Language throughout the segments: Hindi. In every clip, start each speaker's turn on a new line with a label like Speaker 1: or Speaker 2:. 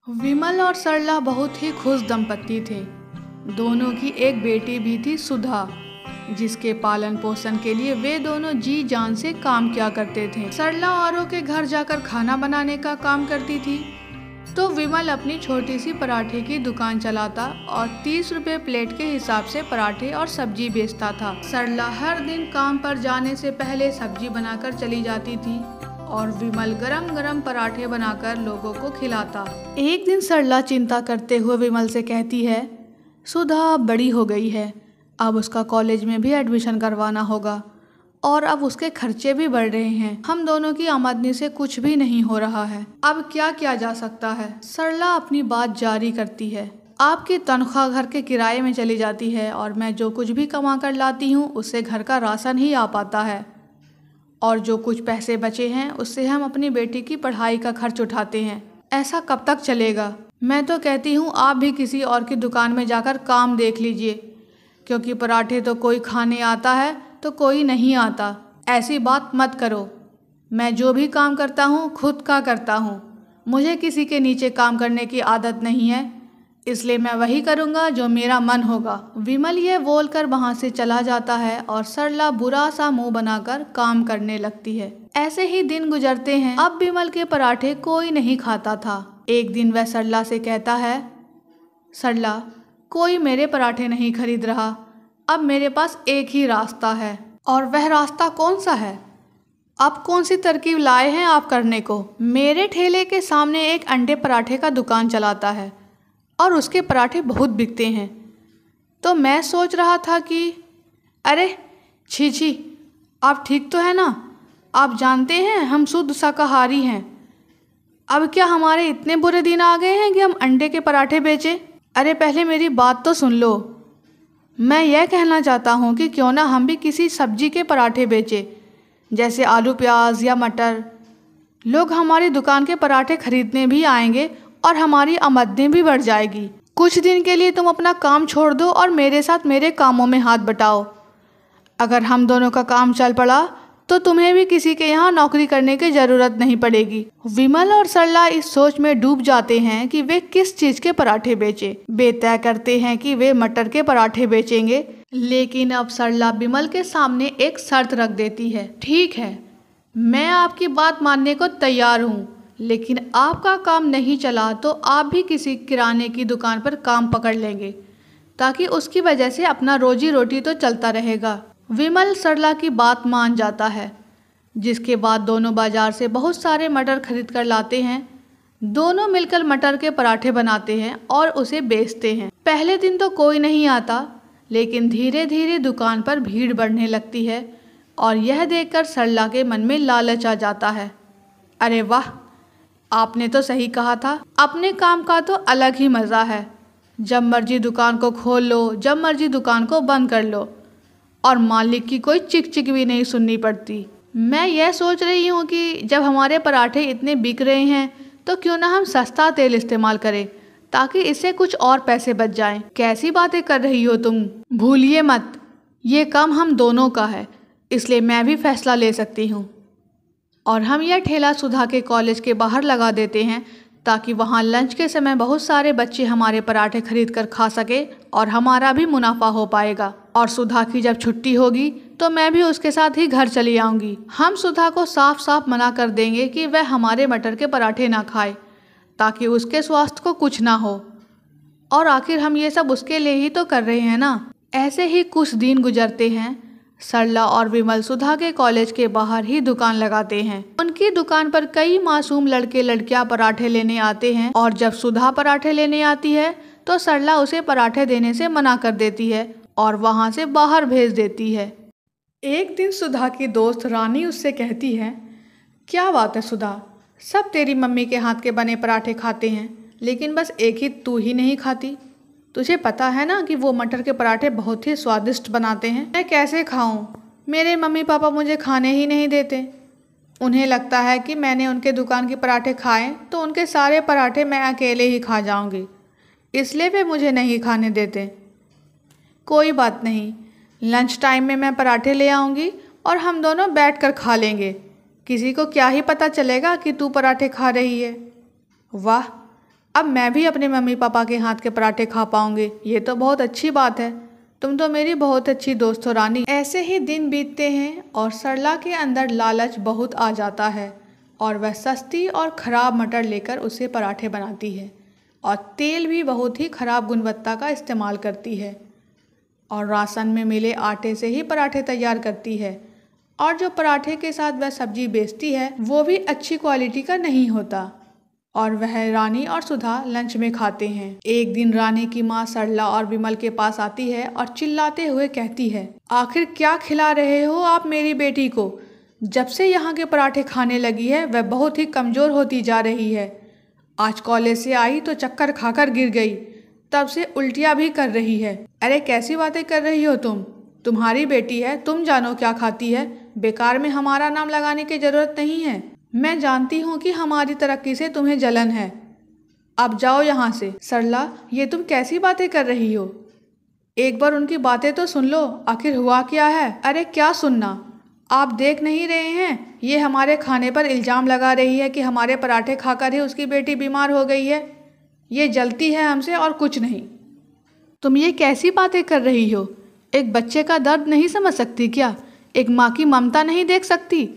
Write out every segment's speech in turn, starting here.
Speaker 1: विमल और सरला बहुत ही खुश दंपति थे। दोनों की एक बेटी भी थी, सुधा, जिसके पालन पोषण के लिए वे दोनों जी जान से काम किया करते थे। सरला औरों के घर जाकर खाना बनाने का काम करती थी, तो विमल अपनी छोटी सी पराठे की दुकान चलाता और 30 रुपए प्लेट के हिसाब से पराठे और सब्जी बेचता था। सरला हर दिन काम पर जाने से पहले सब्जी बनाकर चली जाती थी और विमल गरम गरम पराठे बनाकर लोगों को खिलाता। एक दिन सरला चिंता करते हुए विमल से कहती है, सुधा बड़ी हो गई है, अब उसका कॉलेज में भी एडमिशन करवाना होगा और अब उसके खर्चे भी बढ़ रहे हैं। हम दोनों की आमदनी से कुछ भी नहीं हो रहा है। अब क्या किया जा सकता है? सरला अपनी बात जारी करती है। आपकी तनख्वाह घर के किराए में चली जाती है और मैं जो कुछ भी कमा कर लाती हूँ उससे घर का राशन ही आ पाता है, और जो कुछ पैसे बचे हैं उससे हम अपनी बेटी की पढ़ाई का खर्च उठाते हैं। ऐसा कब तक चलेगा? मैं तो कहती हूँ आप भी किसी और की दुकान में जाकर काम देख लीजिए, क्योंकि पराठे तो कोई खाने आता है तो कोई नहीं आता। ऐसी बात मत करो। मैं जो भी काम करता हूँ खुद का करता हूँ, मुझे किसी के नीचे काम करने की आदत नहीं है, इसलिए मैं वही करूँगा जो मेरा मन होगा। विमल ये बोलकर वहाँ से चला जाता है और सरला बुरा सा मुंह बनाकर काम करने लगती है। ऐसे ही दिन गुजरते हैं। अब विमल के पराठे कोई नहीं खाता था। एक दिन वह सरला से कहता है, सरला, कोई मेरे पराठे नहीं खरीद रहा। अब मेरे पास एक ही रास्ता है। और वह रास्ता कौन सा है? अब कौन सी तरकीब लाए हैं आप करने को? मेरे ठेले के सामने एक अंडे पराठे का दुकान चलाता है और उसके पराठे बहुत बिकते हैं, तो मैं सोच रहा था कि अरे छी छी, आप ठीक तो है ना? आप जानते हैं हम शुद्ध शाकाहारी हैं। अब क्या हमारे इतने बुरे दिन आ गए हैं कि हम अंडे के पराठे बेचें? अरे पहले मेरी बात तो सुन लो। मैं यह कहना चाहता हूँ कि क्यों ना हम भी किसी सब्जी के पराठे बेचें, जैसे आलू प्याज या मटर। लोग हमारी दुकान के पराठे खरीदने भी आएंगे और हमारी आमदनी भी बढ़ जाएगी। कुछ दिन के लिए तुम अपना काम छोड़ दो और मेरे साथ मेरे कामों में हाथ बटाओ। अगर हम दोनों का काम चल पड़ा तो तुम्हें भी किसी के यहाँ नौकरी करने की ज़रूरत नहीं पड़ेगी। विमल और सरला इस सोच में डूब जाते हैं कि वे किस चीज़ के पराठे बेचें। वे तय करते हैं कि वे मटर के पराठे बेचेंगे, लेकिन अब सरला विमल के सामने एक शर्त रख देती है। ठीक है, मैं आपकी बात मानने को तैयार हूँ, लेकिन आपका काम नहीं चला तो आप भी किसी किराने की दुकान पर काम पकड़ लेंगे, ताकि उसकी वजह से अपना रोजी रोटी तो चलता रहेगा। विमल सरला की बात मान जाता है, जिसके बाद दोनों बाजार से बहुत सारे मटर खरीद कर लाते हैं। दोनों मिलकर मटर के पराठे बनाते हैं और उसे बेचते हैं। पहले दिन तो कोई नहीं आता, लेकिन धीरे धीरे दुकान पर भीड़ बढ़ने लगती है और यह देखकर सरला के मन में लालच आ जाता है। अरे वाह, आपने तो सही कहा था, अपने काम का तो अलग ही मज़ा है। जब मर्जी दुकान को खोल लो, जब मर्जी दुकान को बंद कर लो, और मालिक की कोई चिक चिक भी नहीं सुननी पड़ती। मैं यह सोच रही हूँ कि जब हमारे पराठे इतने बिक रहे हैं तो क्यों ना हम सस्ता तेल इस्तेमाल करें, ताकि इससे कुछ और पैसे बच जाएं। कैसी बातें कर रही हो तुम? भूलिए मत, ये काम हम दोनों का है, इसलिए मैं भी फैसला ले सकती हूँ। और हम यह ठेला सुधा के कॉलेज के बाहर लगा देते हैं, ताकि वहाँ लंच के समय बहुत सारे बच्चे हमारे पराठे खरीद कर खा सके और हमारा भी मुनाफा हो पाएगा। और सुधा की जब छुट्टी होगी तो मैं भी उसके साथ ही घर चली आऊँगी। हम सुधा को साफ साफ मना कर देंगे कि वह हमारे मटर के पराठे ना खाए, ताकि उसके स्वास्थ्य को कुछ ना हो। और आखिर हम ये सब उसके लिए ही तो कर रहे हैं ना। ऐसे ही कुछ दिन गुजरते हैं। सरला और विमल सुधा के कॉलेज के बाहर ही दुकान लगाते हैं। उनकी दुकान पर कई मासूम लड़के लड़कियां पराठे लेने आते हैं, और जब सुधा पराठे लेने आती है तो सरला उसे पराठे देने से मना कर देती है और वहां से बाहर भेज देती है। एक दिन सुधा की दोस्त रानी उससे कहती है, क्या बात है सुधा, सब तेरी मम्मी के हाथ के बने पराठे खाते हैं, लेकिन बस एक ही तू ही नहीं खाती। तुझे पता है ना कि वो मटर के पराठे बहुत ही स्वादिष्ट बनाते हैं। मैं कैसे खाऊं? मेरे मम्मी पापा मुझे खाने ही नहीं देते। उन्हें लगता है कि मैंने उनके दुकान के पराठे खाए तो उनके सारे पराठे मैं अकेले ही खा जाऊंगी, इसलिए वे मुझे नहीं खाने देते। कोई बात नहीं, लंच टाइम में मैं पराठे ले आऊँगी और हम दोनों बैठकर खा लेंगे। किसी को क्या ही पता चलेगा कि तू पराठे खा रही है। वाह, अब मैं भी अपने मम्मी पापा के हाथ के पराठे खा पाऊंगी। ये तो बहुत अच्छी बात है। तुम तो मेरी बहुत अच्छी दोस्त हो रानी। ऐसे ही दिन बीतते हैं और सरला के अंदर लालच बहुत आ जाता है और वह सस्ती और ख़राब मटर लेकर उसे पराठे बनाती है और तेल भी बहुत ही ख़राब गुणवत्ता का इस्तेमाल करती है और राशन में मिले आटे से ही पराठे तैयार करती है और जो पराठे के साथ वह सब्जी बेचती है वो भी अच्छी क्वालिटी का नहीं होता और वह रानी और सुधा लंच में खाते हैं। एक दिन रानी की माँ सरला और विमल के पास आती है और चिल्लाते हुए कहती है, आखिर क्या खिला रहे हो आप मेरी बेटी को? जब से यहाँ के पराठे खाने लगी है वह बहुत ही कमज़ोर होती जा रही है। आज कॉलेज से आई तो चक्कर खाकर गिर गई, तब से उल्टियाँ भी कर रही है। अरे कैसी बातें कर रही हो तुम? तुम्हारी बेटी है, तुम जानो क्या खाती है। बेकार में हमारा नाम लगाने की ज़रूरत नहीं है। मैं जानती हूँ कि हमारी तरक्की से तुम्हें जलन है। अब जाओ यहाँ से। सरला, ये तुम कैसी बातें कर रही हो? एक बार उनकी बातें तो सुन लो, आखिर हुआ क्या है? अरे क्या सुनना, आप देख नहीं रहे हैं? ये हमारे खाने पर इल्ज़ाम लगा रही है कि हमारे पराठे खाकर ही उसकी बेटी बीमार हो गई है। ये जलती है हमसे और कुछ नहीं। तुम ये कैसी बातें कर रही हो? एक बच्चे का दर्द नहीं समझ सकती क्या? एक माँ की ममता नहीं देख सकती?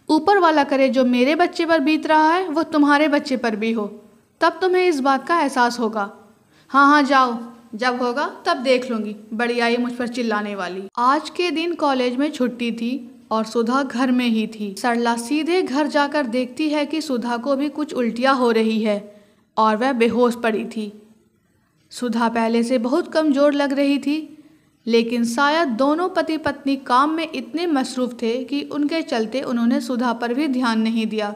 Speaker 1: ऊपर वाला करे जो मेरे बच्चे पर बीत रहा है वो तुम्हारे बच्चे पर भी हो, तब तुम्हें इस बात का एहसास होगा। हाँ हाँ जाओ, जब होगा तब देख लूँगी। बड़ी आई मुझ पर चिल्लाने वाली। आज के दिन कॉलेज में छुट्टी थी और सुधा घर में ही थी। सरला सीधे घर जाकर देखती है कि सुधा को भी कुछ उल्टियाँ हो रही है और वह बेहोश पड़ी थी। सुधा पहले से बहुत कमज़ोर लग रही थी, लेकिन शायद दोनों पति पत्नी काम में इतने मसरूफ़ थे कि उनके चलते उन्होंने सुधा पर भी ध्यान नहीं दिया।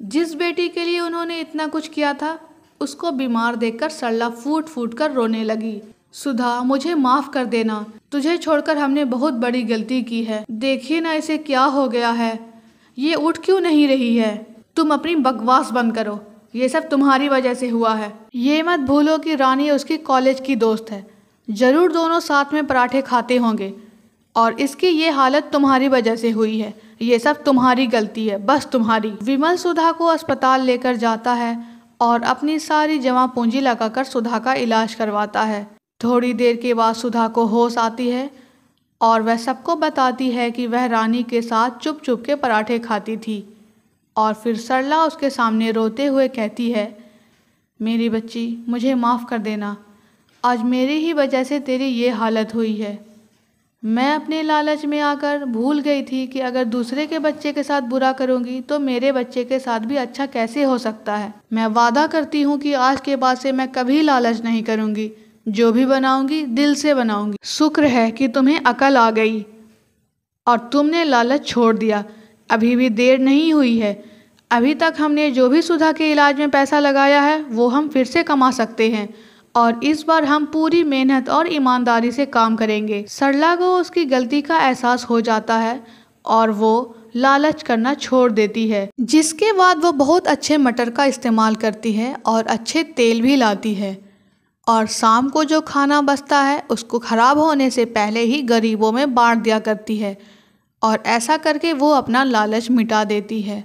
Speaker 1: जिस बेटी के लिए उन्होंने इतना कुछ किया था उसको बीमार देखकर सरला फूट फूट कर रोने लगी। सुधा, मुझे माफ़ कर देना, तुझे छोड़कर हमने बहुत बड़ी गलती की है। देखिए ना इसे क्या हो गया है, ये उठ क्यों नहीं रही है? तुम अपनी बकवास बंद करो, ये सब तुम्हारी वजह से हुआ है। ये मत भूलो कि रानी उसकी कॉलेज की दोस्त है। ज़रूर दोनों साथ में पराठे खाते होंगे और इसकी ये हालत तुम्हारी वजह से हुई है। ये सब तुम्हारी गलती है, बस तुम्हारी। विमल सुधा को अस्पताल लेकर जाता है और अपनी सारी जमा पूंजी लगाकर सुधा का इलाज करवाता है। थोड़ी देर के बाद सुधा को होश आती है और वह सबको बताती है कि वह रानी के साथ चुप चुप के पराठे खाती थी। और फिर सरला उसके सामने रोते हुए कहती है, मेरी बच्ची, मुझे माफ़ कर देना। आज मेरी ही वजह से तेरी ये हालत हुई है। मैं अपने लालच में आकर भूल गई थी कि अगर दूसरे के बच्चे के साथ बुरा करूँगी तो मेरे बच्चे के साथ भी अच्छा कैसे हो सकता है। मैं वादा करती हूँ कि आज के बाद से मैं कभी लालच नहीं करूँगी। जो भी बनाऊँगी दिल से बनाऊँगी। शुक्र है कि तुम्हें अकल आ गई और तुमने लालच छोड़ दिया। अभी भी देर नहीं हुई है। अभी तक हमने जो भी सुधा के इलाज में पैसा लगाया है वो हम फिर से कमा सकते हैं और इस बार हम पूरी मेहनत और ईमानदारी से काम करेंगे। सरला को उसकी गलती का एहसास हो जाता है और वो लालच करना छोड़ देती है, जिसके बाद वो बहुत अच्छे मटर का इस्तेमाल करती है और अच्छे तेल भी लाती है और शाम को जो खाना बचता है उसको खराब होने से पहले ही गरीबों में बांट दिया करती है और ऐसा करके वो अपना लालच मिटा देती है।